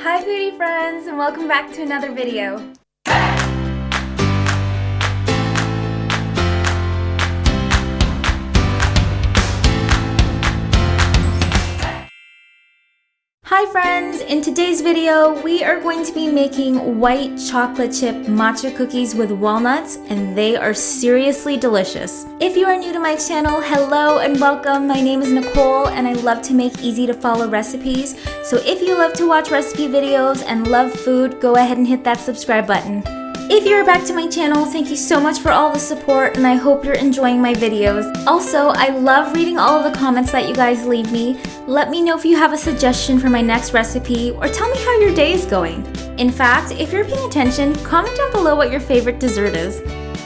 Hi foodie friends, and welcome back to another video. Hi friends, in today's video we are going to be making white chocolate chip matcha cookies with walnuts, and they are seriously delicious. If you are new to my channel, hello and welcome. My name is Nicole and I love to make easy to follow recipes. So if you love to watch recipe videos and love food, go ahead and hit that subscribe button. If you're back to my channel, thank you so much for all the support and I hope you're enjoying my videos. Also, I love reading all of the comments that you guys leave me. Let me know if you have a suggestion for my next recipe or tell me how your day is going. In fact, if you're paying attention, comment down below what your favorite dessert is.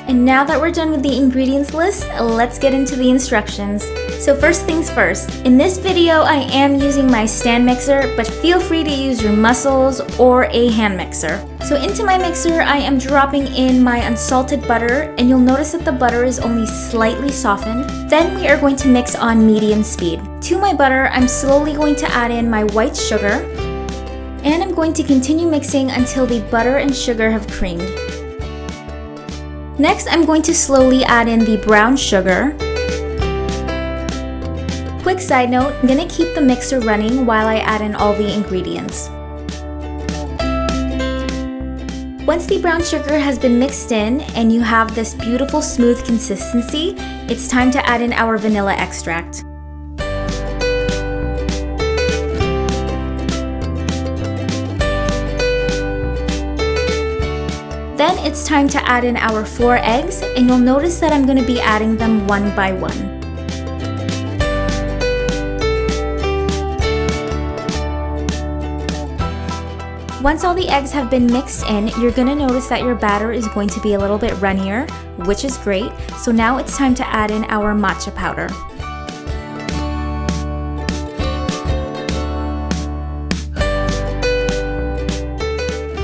And now that we're done with the ingredients list, let's get into the instructions. So first things first, in this video I am using my stand mixer, but feel free to use your muscles or a hand mixer. So into my mixer I am dropping in my unsalted butter, and you'll notice that the butter is only slightly softened. Then we are going to mix on medium speed. To my butter, I'm slowly going to add in my white sugar, and I'm going to continue mixing until the butter and sugar have creamed. Next, I'm going to slowly add in the brown sugar. Quick side note, I'm going to keep the mixer running while I add in all the ingredients. Once the brown sugar has been mixed in and you have this beautiful smooth consistency, it's time to add in our vanilla extract. Then it's time to add in our 4 eggs, and you'll notice that I'm going to be adding them one by one. Once all the eggs have been mixed in, you're going to notice that your batter is going to be a little bit runnier, which is great. So now it's time to add in our matcha powder.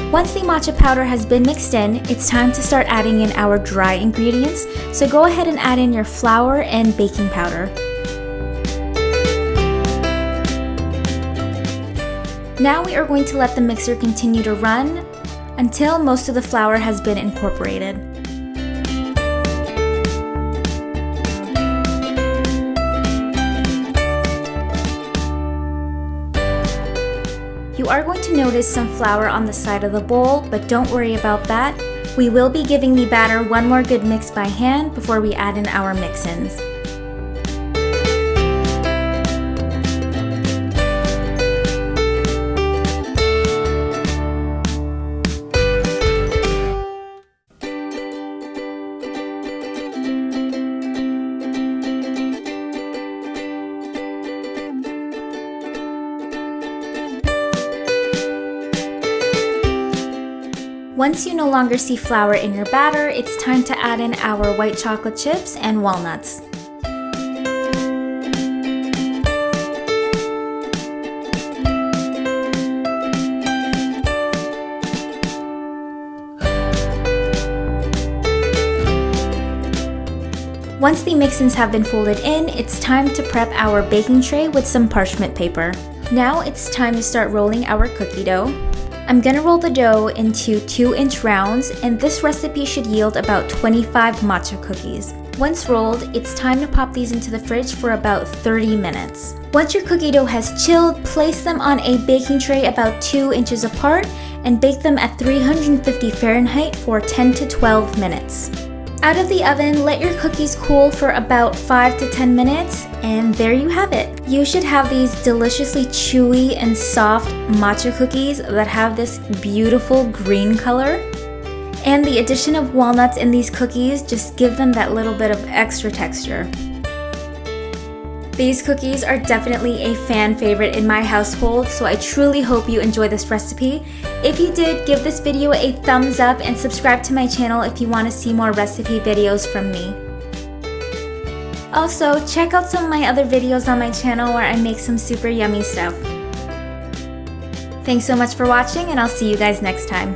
Once the matcha powder has been mixed in, it's time to start adding in our dry ingredients. So go ahead and add in your flour and baking powder. Now we are going to let the mixer continue to run until most of the flour has been incorporated. You are going to notice some flour on the side of the bowl, but don't worry about that. We will be giving the batter one more good mix by hand before we add in our mix-ins. Once you no longer see flour in your batter, it's time to add in our white chocolate chips and walnuts. Once the mix-ins have been folded in, it's time to prep our baking tray with some parchment paper. Now it's time to start rolling our cookie dough. I'm gonna roll the dough into 2-inch rounds, and this recipe should yield about 25 matcha cookies. Once rolled, it's time to pop these into the fridge for about 30 minutes. Once your cookie dough has chilled, place them on a baking tray about 2 inches apart and bake them at 350 Fahrenheit for 10 to 12 minutes. Out of the oven, let your cookies cool for about 5 to 10 minutes, and there you have it. You should have these deliciously chewy and soft matcha cookies that have this beautiful green color. And the addition of walnuts in these cookies just give them that little bit of extra texture. These cookies are definitely a fan favorite in my household, so I truly hope you enjoy this recipe. If you did, give this video a thumbs up and subscribe to my channel if you want to see more recipe videos from me. Also, check out some of my other videos on my channel where I make some super yummy stuff. Thanks so much for watching, and I'll see you guys next time.